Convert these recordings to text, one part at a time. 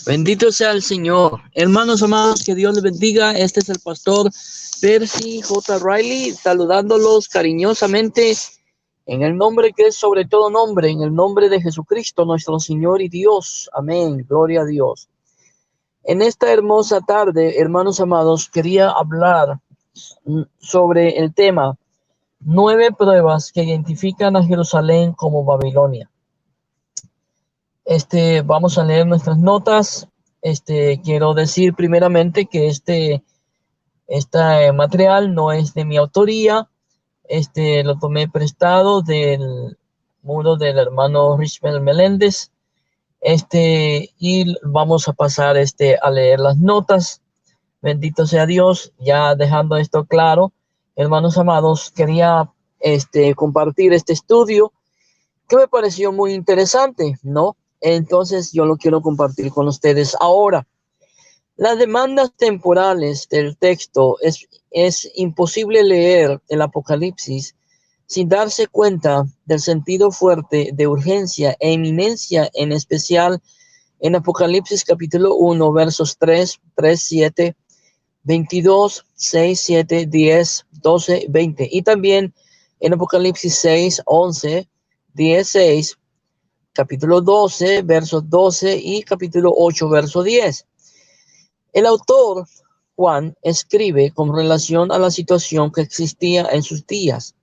Bendito sea el Señor. Hermanos amados, que Dios les bendiga. Este es el pastor Percy J. Riley, saludándolos cariñosamente en el nombre que es sobre todo nombre, en el nombre de Jesucristo, nuestro Señor y Dios. Amén. Gloria a Dios. En esta hermosa tarde, hermanos amados, quería hablar sobre el tema 9 pruebas que identifican a Jerusalén como Babilonia. Vamos a leer nuestras notas. Quiero decir primeramente que este material no es de mi autoría. Lo tomé prestado del muro del hermano Richmond Meléndez. Y vamos a pasar a leer las notas. Bendito sea Dios. Ya dejando esto claro, hermanos amados, quería compartir este estudio que me pareció muy interesante, ¿no? Entonces yo lo quiero compartir con ustedes ahora. Las demandas temporales del texto es imposible leer el Apocalipsis sin darse cuenta del sentido fuerte de urgencia e inminencia, en especial en Apocalipsis capítulo 1, versos 3, 7, 22, 6, 7, 10, 12, 20. Y también en Apocalipsis 6, 11, 16, capítulo 12, versos 12 y capítulo 8, verso 10. El autor, Juan, escribe con relación a la situación que existía en sus días.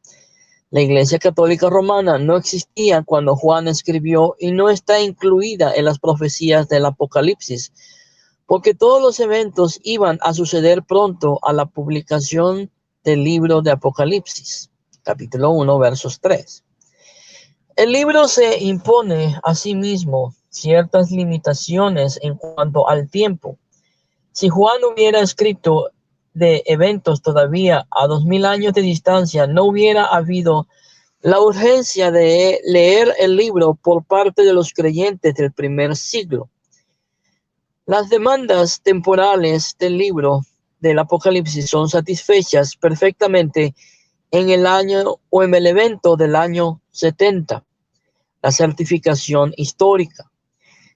La Iglesia Católica Romana no existía cuando Juan escribió y no está incluida en las profecías del Apocalipsis, porque todos los eventos iban a suceder pronto a la publicación del libro de Apocalipsis, capítulo 1, versos 3. El libro se impone a sí mismo ciertas limitaciones en cuanto al tiempo. Si Juan hubiera escrito de eventos todavía a 2000 años de distancia, no hubiera habido la urgencia de leer el libro por parte de los creyentes del primer siglo. Las demandas temporales del libro del Apocalipsis son satisfechas perfectamente en el año o en el evento del año 70. La certificación histórica.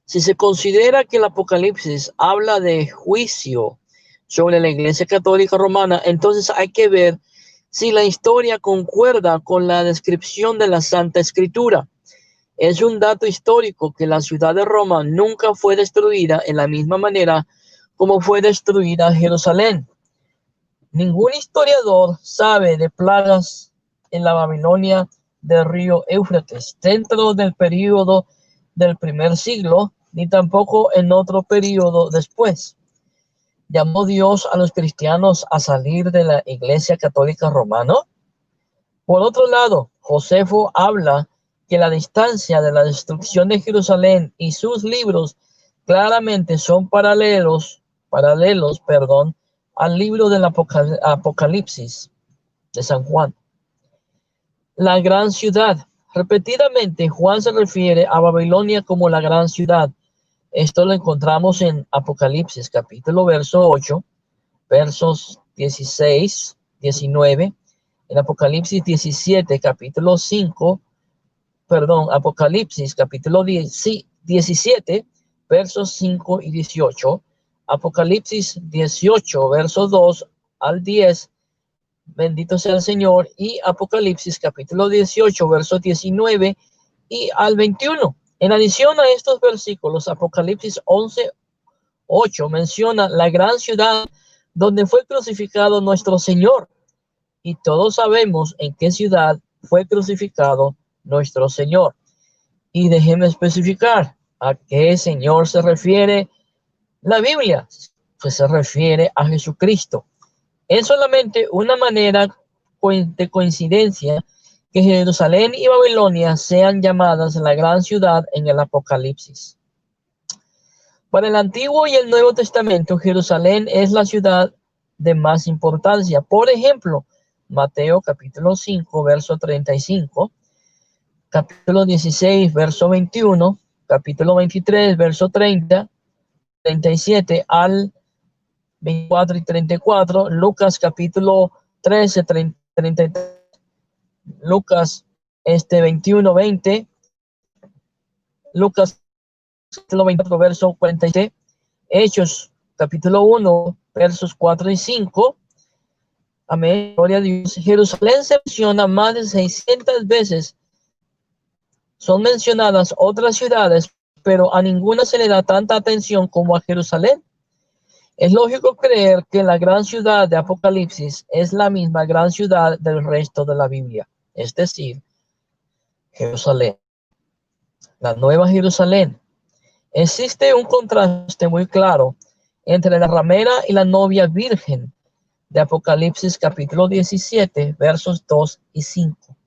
Si se considera que el Apocalipsis habla de juicio sobre la Iglesia Católica Romana, entonces hay que ver si la historia concuerda con la descripción de la Santa Escritura. Es un dato histórico que la ciudad de Roma nunca fue destruida en la misma manera como fue destruida Jerusalén. Ningún historiador sabe de plagas en la Babilonia del río Éufrates dentro del período del primer siglo, ni tampoco en otro período después. ¿Llamó Dios a los cristianos a salir de la Iglesia Católica Romana? Por otro lado, Josefo habla que la distancia de la destrucción de Jerusalén y sus libros claramente son paralelos, al libro del Apocalipsis de San Juan. La gran ciudad. Repetidamente, Juan se refiere a Babilonia como la gran ciudad. Esto lo encontramos en Apocalipsis, capítulo verso 8, versos 16, 19, en Apocalipsis 17, capítulo 5, Apocalipsis, capítulo 17, versos 5 y 18, Apocalipsis 18, versos 2 al 10, bendito sea el Señor, y Apocalipsis, capítulo 18, versos 19 y al 21. En adición a estos versículos, Apocalipsis 11, 8 menciona la gran ciudad donde fue crucificado nuestro Señor. Y todos sabemos en qué ciudad fue crucificado nuestro Señor. Y déjeme especificar a qué Señor se refiere la Biblia. Pues se refiere a Jesucristo. Es solamente una manera de coincidencia que Jerusalén y Babilonia sean llamadas la gran ciudad en el Apocalipsis. Para el Antiguo y el Nuevo Testamento, Jerusalén es la ciudad de más importancia. Por ejemplo, Mateo capítulo 5, verso 35, capítulo 16, verso 21, capítulo 23, verso 30, 37 al 24 y 34, Lucas capítulo 13, 33, Lucas 21, 20, Lucas capítulo 24, verso 47, Hechos capítulo 1, versos 4 y 5. Amén, gloria a Dios. Jerusalén se menciona más de 600 veces. Son mencionadas otras ciudades, pero a ninguna se le da tanta atención como a Jerusalén. Es lógico creer que la gran ciudad de Apocalipsis es la misma gran ciudad del resto de la Biblia, es decir, Jerusalén, la Nueva Jerusalén. Existe un contraste muy claro entre la ramera y la novia virgen de Apocalipsis capítulo 17, versos 2 y 5.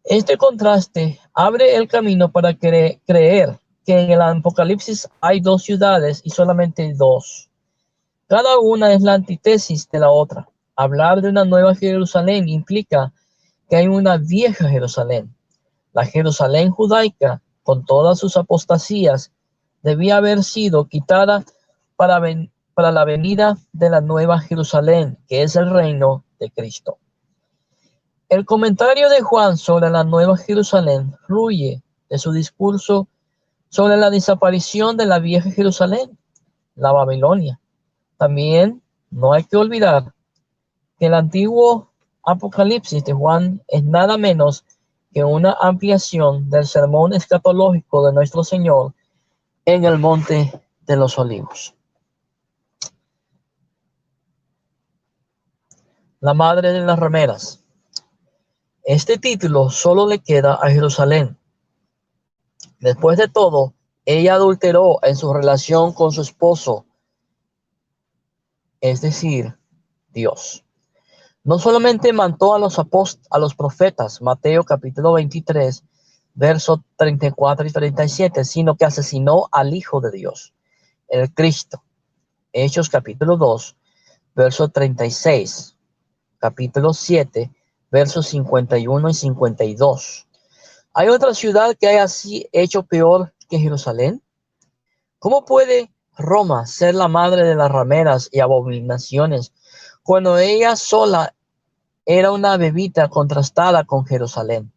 Este contraste abre el camino para creer que en el Apocalipsis hay dos ciudades y solamente dos. Cada una es la antítesis de la otra. Hablar de una nueva Jerusalén implica que hay una vieja Jerusalén. La Jerusalén judaica, con todas sus apostasías, debía haber sido quitada para la venida de la nueva Jerusalén, que es el reino de Cristo. El comentario de Juan sobre la nueva Jerusalén fluye de su discurso sobre la desaparición de la vieja Jerusalén, la Babilonia. También no hay que olvidar que el antiguo Apocalipsis de Juan es nada menos que una ampliación del sermón escatológico de nuestro Señor en el Monte de los Olivos. La madre de las rameras. Este título solo le queda a Jerusalén. Después de todo, ella adulteró en su relación con su esposo, es decir, Dios. No solamente mató a los profetas, Mateo capítulo 23, versos 34 y 37, sino que asesinó al Hijo de Dios, el Cristo. Hechos capítulo 2, verso 36, capítulo 7, versos 51 y 52. ¿Hay otra ciudad que haya así hecho peor que Jerusalén? ¿Cómo puede Roma ser la madre de las rameras y abominaciones cuando ella sola era una bebita contrastada con Jerusalén?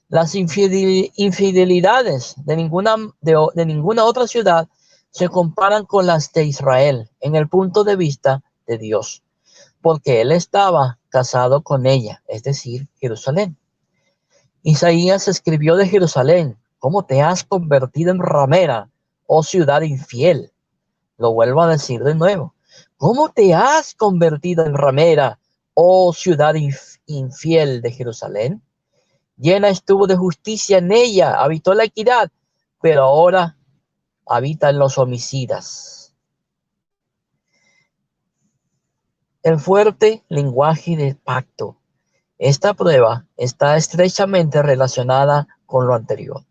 Las infidelidades de ninguna otra ciudad se comparan con las de Israel en el punto de vista de Dios, porque él estaba casado con ella, es decir, Jerusalén. Isaías escribió de Jerusalén: ¿cómo te has convertido en ramera, oh ciudad infiel? Lo vuelvo a decir de nuevo. ¿Cómo te has convertido en ramera, oh ciudad infiel de Jerusalén? Llena estuvo de justicia en ella, habitó la equidad, pero ahora habitan los homicidas. El fuerte lenguaje del pacto. Esta prueba está estrechamente relacionada con lo anterior.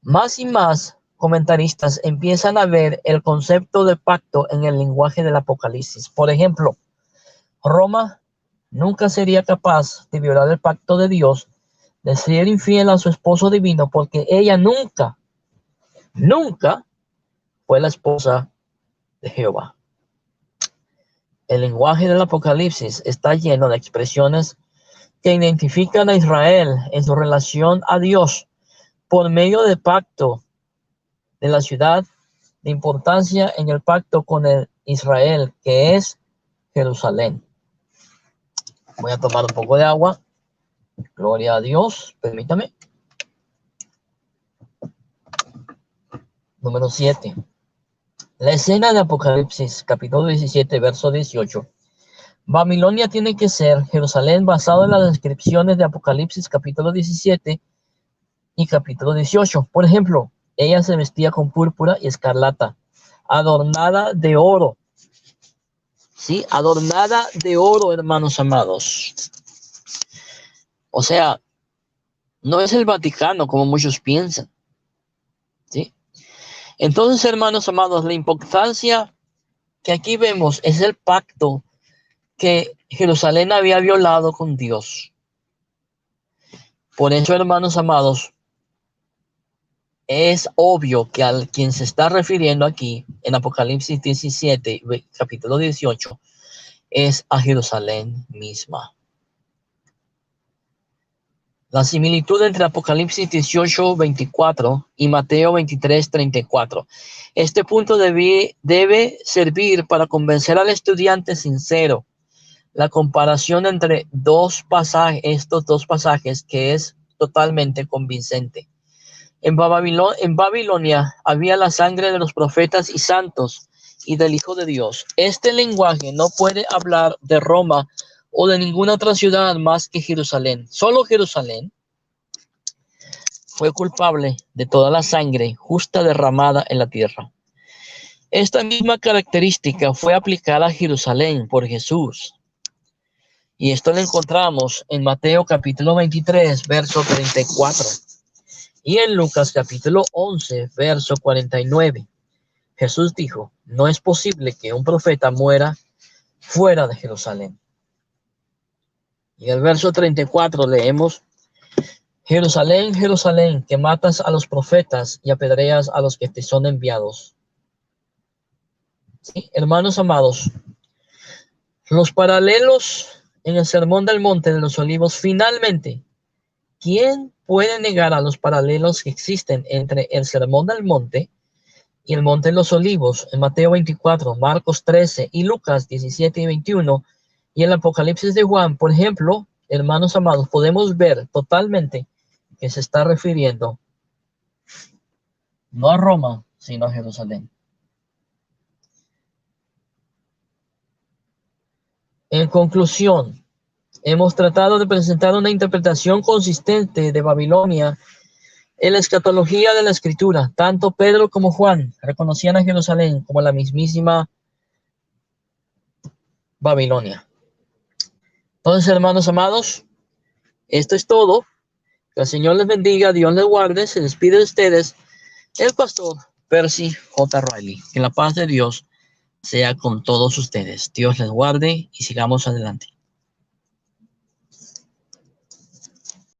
Más y más comentaristas empiezan a ver el concepto de pacto en el lenguaje del Apocalipsis. Por ejemplo, Roma nunca sería capaz de violar el pacto de Dios, de ser infiel a su esposo divino, porque ella nunca fue la esposa de Jehová. El lenguaje del Apocalipsis está lleno de expresiones que identifican a Israel en su relación a Dios por medio del pacto de la ciudad de importancia en el pacto con el Israel, que es Jerusalén. Voy a tomar un poco de agua. Gloria a Dios. Permítame. Número 7. La escena de Apocalipsis, capítulo 17, verso 18. Babilonia tiene que ser Jerusalén basado en las descripciones de Apocalipsis, capítulo 17 y capítulo 18. Por ejemplo, ella se vestía con púrpura y escarlata, adornada de oro. Sí, adornada de oro, hermanos amados. O sea, no es el Vaticano como muchos piensan. ¿Sí? Entonces, hermanos amados, la importancia que aquí vemos es el pacto que Jerusalén había violado con Dios. Por eso, hermanos amados, es obvio que al quien se está refiriendo aquí en Apocalipsis 17, capítulo 18, es a Jerusalén misma. La similitud entre Apocalipsis 18:24 y Mateo 23:34. Este punto debe servir para convencer al estudiante sincero. La comparación entre estos dos pasajes, que es totalmente convincente. En Babilonia había la sangre de los profetas y santos y del Hijo de Dios. Este lenguaje no puede hablar de Roma o de ninguna otra ciudad más que Jerusalén. Solo Jerusalén fue culpable de toda la sangre justa derramada en la tierra. Esta misma característica fue aplicada a Jerusalén por Jesús. Y esto lo encontramos en Mateo capítulo 23, verso 34. Y en Lucas capítulo 11, verso 49. Jesús dijo, no es posible que un profeta muera fuera de Jerusalén. Y en el verso 34 leemos, Jerusalén, Jerusalén, que matas a los profetas y apedreas a los que te son enviados. ¿Sí? Hermanos amados, los paralelos en el Sermón del Monte de los Olivos, finalmente, ¿quién puede negar a los paralelos que existen entre el Sermón del Monte y el Monte de los Olivos en Mateo 24, Marcos 13 y Lucas 17 y 21 y el Apocalipsis de Juan? Por ejemplo, hermanos amados, podemos ver totalmente que se está refiriendo no a Roma, sino a Jerusalén. En conclusión, hemos tratado de presentar una interpretación consistente de Babilonia en la escatología de la Escritura. Tanto Pedro como Juan reconocían a Jerusalén como la mismísima Babilonia. Entonces, hermanos amados, esto es todo. Que el Señor les bendiga, Dios les guarde. Se despide de ustedes el pastor Percy J. Riley. Que la paz de Dios sea con todos ustedes. Dios les guarde y sigamos adelante.